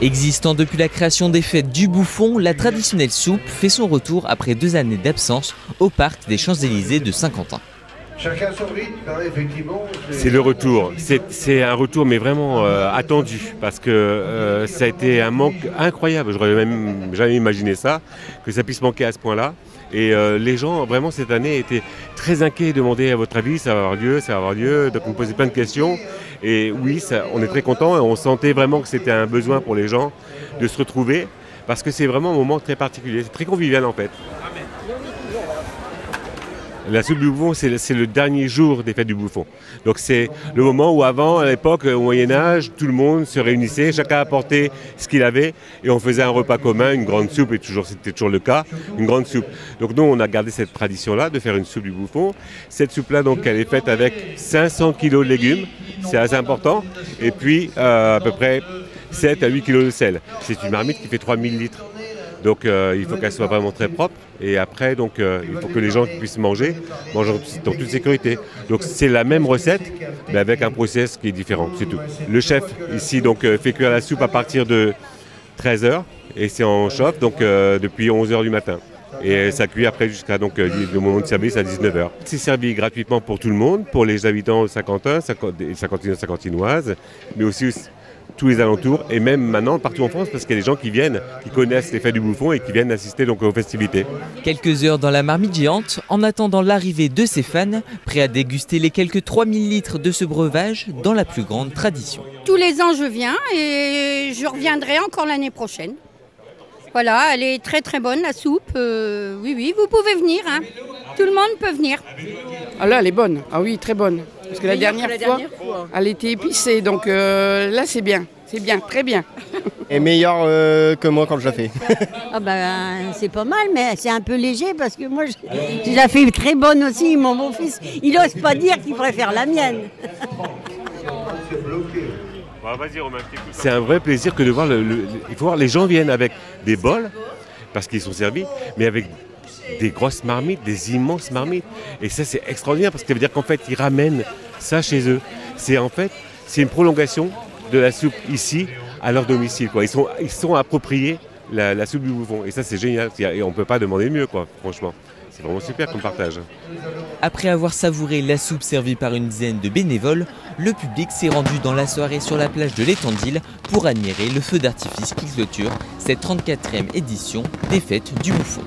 Existant depuis la création des fêtes du Bouffon, la traditionnelle soupe fait son retour après 2 années d'absence au parc des Champs-Élysées de Saint-Quentin. Chacun son rythme, effectivement. C'est le retour, c'est un retour mais vraiment attendu parce que ça a été un manque incroyable, j'aurais même jamais imaginé ça, que ça puisse manquer à ce point-là. Et les gens vraiment cette année étaient très inquiets, demandaient à votre avis ça va avoir lieu, donc on me posait plein de questions. Et oui, on est très contents et on sentait vraiment que c'était un besoin pour les gens de se retrouver parce que c'est vraiment un moment très particulier, c'est très convivial en fait. La soupe du Bouffon, c'est le dernier jour des fêtes du Bouffon. Donc c'est le moment où avant, à l'époque, au Moyen-Âge, tout le monde se réunissait, chacun apportait ce qu'il avait et on faisait un repas commun, une grande soupe, et c'était toujours le cas, une grande soupe. Donc nous, on a gardé cette tradition-là de faire une soupe du Bouffon. Cette soupe-là, donc, elle est faite avec 500 kg de légumes, c'est assez important, et puis à peu près 7 à 8 kg de sel. C'est une marmite qui fait 3000 litres. Donc il faut qu'elle soit vraiment très propre et après donc, il faut que les gens puissent manger dans toute sécurité. Donc c'est la même recette mais avec un process qui est différent, c'est tout. Le chef ici donc, fait cuire la soupe à partir de 13h et c'est en chauffe donc, depuis 11h du matin. Et ça cuit après jusqu'à donc, le moment de service à 19h. C'est servi gratuitement pour tout le monde, pour les habitants de Saint-Quentin, Saint-Quentinois, Saint-Quentinoises, mais aussi tous les alentours et même maintenant partout en France parce qu'il y a des gens qui viennent, qui connaissent les fêtes du Bouffon et qui viennent assister donc aux festivités. Quelques heures dans la marmite géante en attendant l'arrivée de ses fans, prêts à déguster les quelques 3000 litres de ce breuvage dans la plus grande tradition. Tous les ans je viens et je reviendrai encore l'année prochaine. Voilà, elle est très très bonne la soupe, oui, vous pouvez venir, hein. Tout le monde peut venir. Ah là, elle est bonne, ah oui, très bonne. Parce que la dernière fois, elle était épicée, donc là c'est bien, très bien. Et meilleure que moi quand je la fais. Ah ben, c'est pas mal, mais c'est un peu léger parce que moi, je la fais très bonne aussi. Mon beau-fils, il n'ose pas dire qu'il préfère la mienne. C'est un vrai plaisir que de voir, il faut voir les gens viennent avec des bols, parce qu'ils sont servis, mais avec des grosses marmites, des immenses marmites. Et ça c'est extraordinaire, parce que ça veut dire qu'en fait ils ramènent ça chez eux. C'est une prolongation de la soupe ici, à leur domicile, quoi. Ils sont appropriés la soupe du Bouffon. Et ça c'est génial, et on ne peut pas demander mieux, quoi, franchement. C'est vraiment super comme partage. Après avoir savouré la soupe servie par une dizaine de bénévoles, le public s'est rendu dans la soirée sur la plage de l'Étendille pour admirer le feu d'artifice qui clôture cette 34e édition des fêtes du Bouffon.